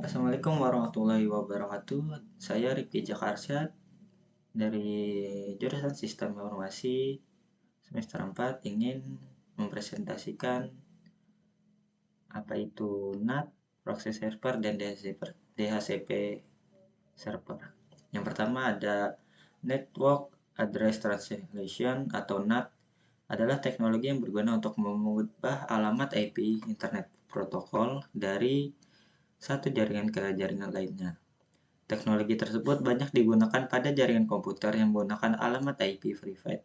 Assalamualaikum warahmatullahi wabarakatuh. Saya Rifki Jakarsyad dari jurusan Sistem Informasi semester 4 ingin mempresentasikan apa itu NAT, proxy server, dan DHCP server. Yang pertama ada Network Address Translation atau NAT adalah teknologi yang berguna untuk mengubah alamat IP Internet Protokol dari satu jaringan ke jaringan lainnya. Teknologi tersebut banyak digunakan pada jaringan komputer yang menggunakan alamat IP private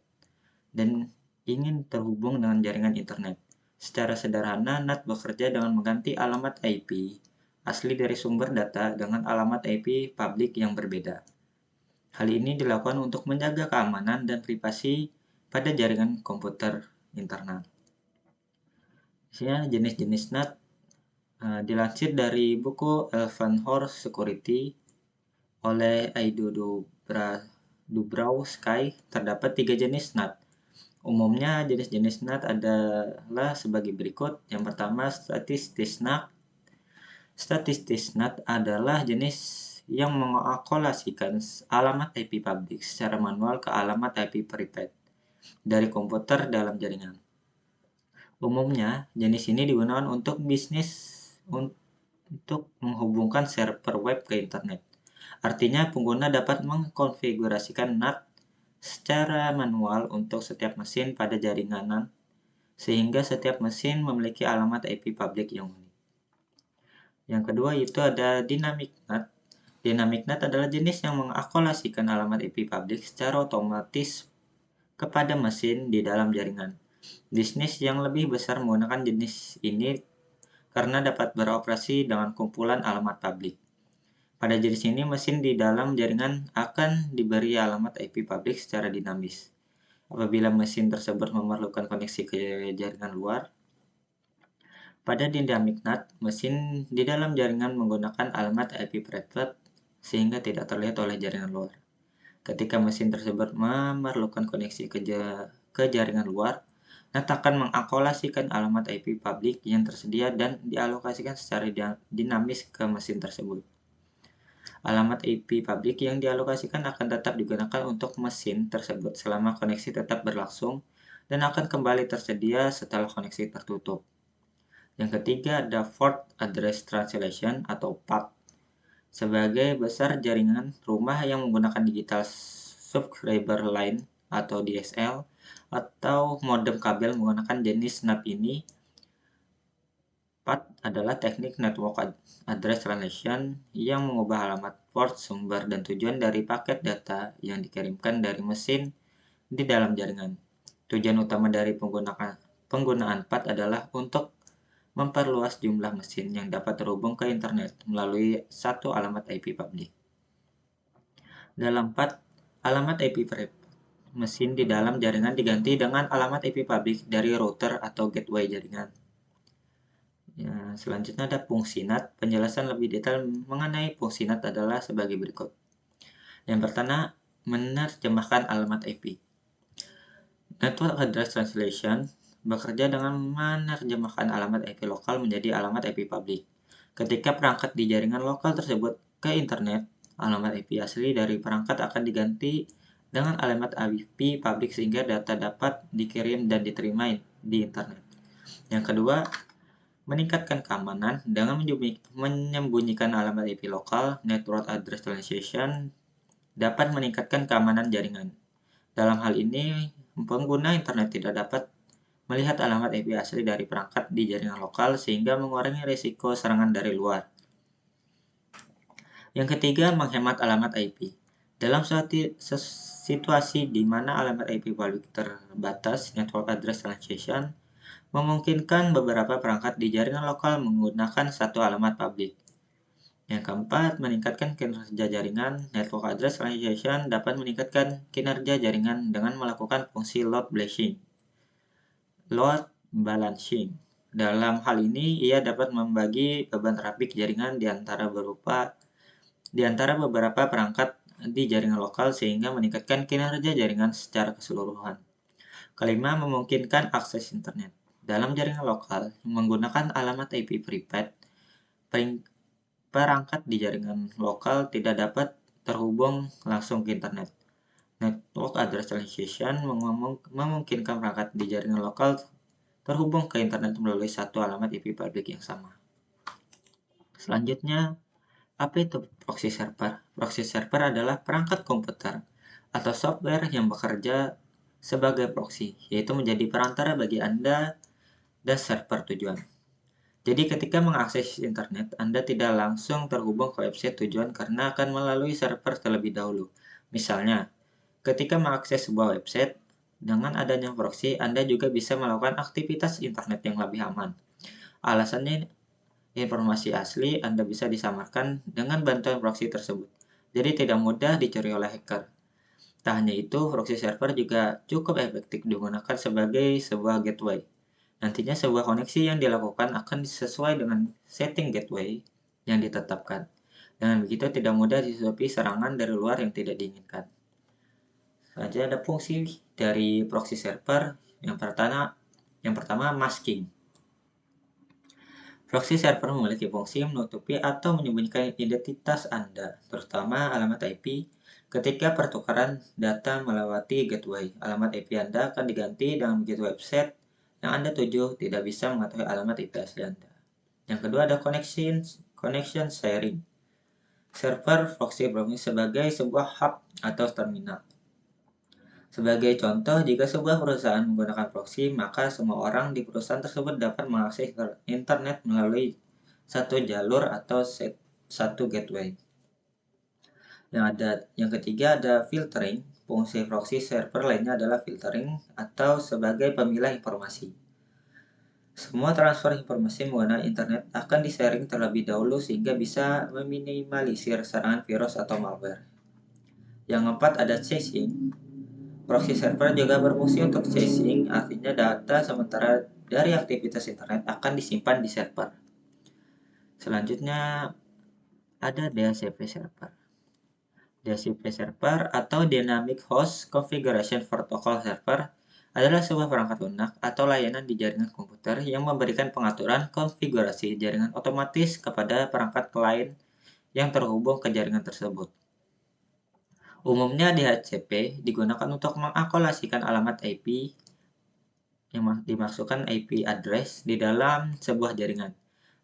dan ingin terhubung dengan jaringan internet. Secara sederhana, NAT bekerja dengan mengganti alamat IP asli dari sumber data dengan alamat IP publik yang berbeda. Hal ini dilakukan untuk menjaga keamanan dan privasi pada jaringan komputer internal. Jenis-jenis NAT dilansir dari buku Elvenhorst Security oleh Aido Dubrowski, terdapat 3 jenis NAT. Umumnya, jenis-jenis NAT adalah sebagai berikut. Yang pertama, statistis NAT. Statistis NAT adalah jenis yang mengakolasikan alamat IP publik secara manual ke alamat IP private dari komputer dalam jaringan. Umumnya, jenis ini digunakan untuk bisnis untuk menghubungkan server web ke internet. Artinya, pengguna dapat mengkonfigurasikan NAT secara manual untuk setiap mesin pada jaringan, sehingga setiap mesin memiliki alamat IP publik yang unik. Yang kedua itu ada Dynamic NAT. Dynamic NAT adalah jenis yang mengakolasikan alamat IP publik secara otomatis kepada mesin di dalam jaringan. Bisnis yang lebih besar menggunakan jenis ini karena dapat beroperasi dengan kumpulan alamat publik. Pada jenis ini, mesin di dalam jaringan akan diberi alamat IP publik secara dinamis. Apabila mesin tersebut memerlukan koneksi ke jaringan luar, pada Dynamic NAT, mesin di dalam jaringan menggunakan alamat IP private sehingga tidak terlihat oleh jaringan luar. Ketika mesin tersebut memerlukan koneksi ke jaringan luar, NAT akan mengakolasikan alamat IP publik yang tersedia dan dialokasikan secara dinamis ke mesin tersebut. Alamat IP publik yang dialokasikan akan tetap digunakan untuk mesin tersebut selama koneksi tetap berlangsung dan akan kembali tersedia setelah koneksi tertutup. Yang ketiga ada Port Address Translation atau PAT. Sebagai besar jaringan rumah yang menggunakan Digital Subscriber Line atau DSL atau modem kabel menggunakan jenis NAT ini, PAT adalah teknik Network Address Translation yang mengubah alamat port, sumber, dan tujuan dari paket data yang dikirimkan dari mesin di dalam jaringan. Tujuan utama dari penggunaan PAT adalah untuk memperluas jumlah mesin yang dapat terhubung ke internet melalui satu alamat IP publik. Dalam PAT, alamat IP mesin di dalam jaringan diganti dengan alamat IP publik dari router atau gateway jaringan. Ya, selanjutnya ada fungsi NAT. Penjelasan lebih detail mengenai fungsi NAT adalah sebagai berikut. Yang pertama, menerjemahkan alamat IP. Network Address Translation bekerja dengan menerjemahkan alamat IP lokal menjadi alamat IP publik. Ketika perangkat di jaringan lokal tersebut ke internet, alamat IP asli dari perangkat akan diganti dengan alamat IP publik sehingga data dapat dikirim dan diterima di internet. Yang kedua, meningkatkan keamanan dengan menyembunyikan alamat IP lokal. Network Address Translation dapat meningkatkan keamanan jaringan. Dalam hal ini, pengguna internet tidak dapat melihat alamat IP asli dari perangkat di jaringan lokal sehingga mengurangi risiko serangan dari luar. Yang ketiga, menghemat alamat IP. Dalam situasi di mana alamat IP publik terbatas, Network Address Translation memungkinkan beberapa perangkat di jaringan lokal menggunakan satu alamat publik. Yang keempat, meningkatkan kinerja jaringan. Network Address Translation dapat meningkatkan kinerja jaringan dengan melakukan fungsi load balancing. Dalam hal ini, ia dapat membagi beban trafik jaringan di antara beberapa perangkat di jaringan lokal sehingga meningkatkan kinerja jaringan secara keseluruhan. Kelima, memungkinkan akses internet. Dalam jaringan lokal menggunakan alamat IP private, perangkat di jaringan lokal tidak dapat terhubung langsung ke internet. Network Address Translation memungkinkan perangkat di jaringan lokal terhubung ke internet melalui satu alamat IP publik yang sama. Selanjutnya, apa itu proxy server? Proxy server adalah perangkat komputer atau software yang bekerja sebagai proxy, yaitu menjadi perantara bagi Anda dan server tujuan. Jadi ketika mengakses internet, Anda tidak langsung terhubung ke website tujuan karena akan melalui server terlebih dahulu. Misalnya, ketika mengakses sebuah website, dengan adanya proxy, Anda juga bisa melakukan aktivitas internet yang lebih aman. Alasannya, informasi asli Anda bisa disamarkan dengan bantuan proxy tersebut. Jadi tidak mudah dicuri oleh hacker. Tak hanya itu, proxy server juga cukup efektif digunakan sebagai sebuah gateway. Nantinya sebuah koneksi yang dilakukan akan sesuai dengan setting gateway yang ditetapkan. Dengan begitu tidak mudah ditutupi serangan dari luar yang tidak diinginkan. Selanjutnya ada fungsi dari proxy server. Yang pertama masking. Proxy server memiliki fungsi menutupi atau menyembunyikan identitas Anda, terutama alamat IP. Ketika pertukaran data melewati gateway, alamat IP Anda akan diganti dengan begitu website yang Anda tuju tidak bisa mengetahui alamat IP asli Anda. Yang kedua ada connection sharing. Server proxy berfungsi sebagai sebuah hub atau terminal. Sebagai contoh, jika sebuah perusahaan menggunakan proxy, maka semua orang di perusahaan tersebut dapat mengakses internet melalui satu jalur atau satu gateway. Yang ketiga ada filtering. Fungsi proxy server lainnya adalah filtering atau sebagai pemilah informasi. Semua transfer informasi menggunakan internet akan di-sharing terlebih dahulu sehingga bisa meminimalisir serangan virus atau malware. Yang keempat ada caching. Proxy server juga berfungsi untuk caching, artinya data sementara dari aktivitas internet akan disimpan di server. Selanjutnya ada DHCP server. DHCP server atau Dynamic Host Configuration Protocol Server adalah sebuah perangkat lunak atau layanan di jaringan komputer yang memberikan pengaturan konfigurasi jaringan otomatis kepada perangkat klien yang terhubung ke jaringan tersebut. Umumnya DHCP digunakan untuk mengakolasikan alamat IP yang dimaksudkan IP address di dalam sebuah jaringan.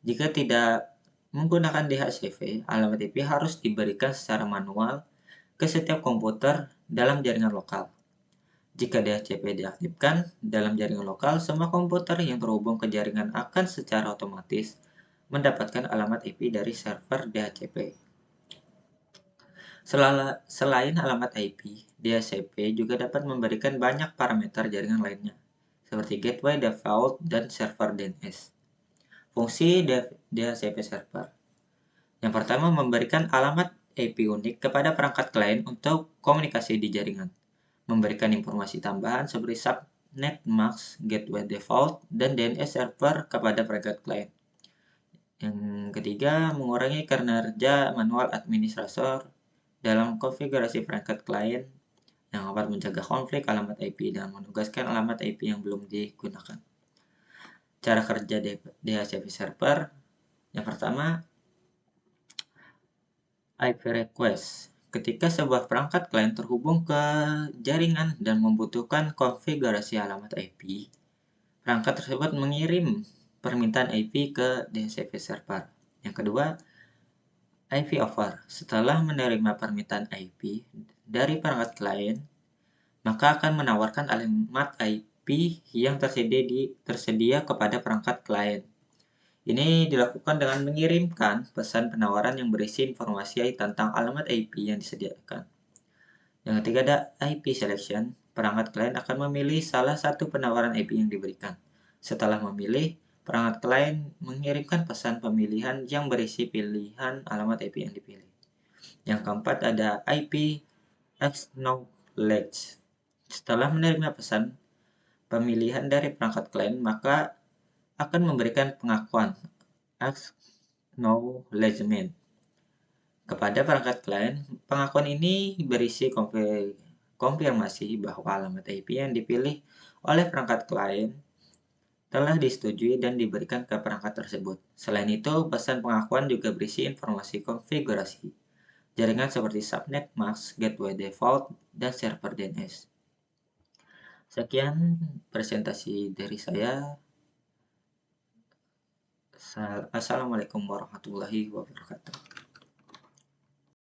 Jika tidak menggunakan DHCP, alamat IP harus diberikan secara manual ke setiap komputer dalam jaringan lokal. Jika DHCP diaktifkan dalam jaringan lokal, semua komputer yang terhubung ke jaringan akan secara otomatis mendapatkan alamat IP dari server DHCP. Selain alamat IP, DHCP juga dapat memberikan banyak parameter jaringan lainnya, seperti gateway, default, dan server DNS. Fungsi DHCP server. Yang pertama, memberikan alamat IP unik kepada perangkat klien untuk komunikasi di jaringan. Memberikan informasi tambahan seperti subnet mask, gateway default, dan DNS server kepada perangkat klien. Yang ketiga, mengurangi kinerja manual administrator dalam konfigurasi perangkat klien yang dapat mencegah konflik alamat IP dan menugaskan alamat IP yang belum digunakan. Cara kerja DHCP server. Yang pertama, IP request. Ketika sebuah perangkat klien terhubung ke jaringan dan membutuhkan konfigurasi alamat IP, perangkat tersebut mengirim permintaan IP ke DHCP server. Yang kedua, IP offer. Setelah menerima permintaan IP dari perangkat klien, maka akan menawarkan alamat IP yang tersedia kepada perangkat klien. Ini dilakukan dengan mengirimkan pesan penawaran yang berisi informasi tentang alamat IP yang disediakan. Yang ketiga ada IP selection. Perangkat klien akan memilih salah satu penawaran IP yang diberikan. Setelah memilih, perangkat klien mengirimkan pesan pemilihan yang berisi pilihan alamat IP yang dipilih. Yang keempat ada IP acknowledge. Setelah menerima pesan pemilihan dari perangkat klien, maka akan memberikan pengakuan acknowledgement kepada perangkat klien. Pengakuan ini berisi konfirmasi bahwa alamat IP yang dipilih oleh perangkat klien telah disetujui dan diberikan ke perangkat tersebut. Selain itu, pesan pengakuan juga berisi informasi konfigurasi jaringan seperti subnet mask, gateway default, dan server DNS. Sekian presentasi dari saya. Assalamualaikum warahmatullahi wabarakatuh.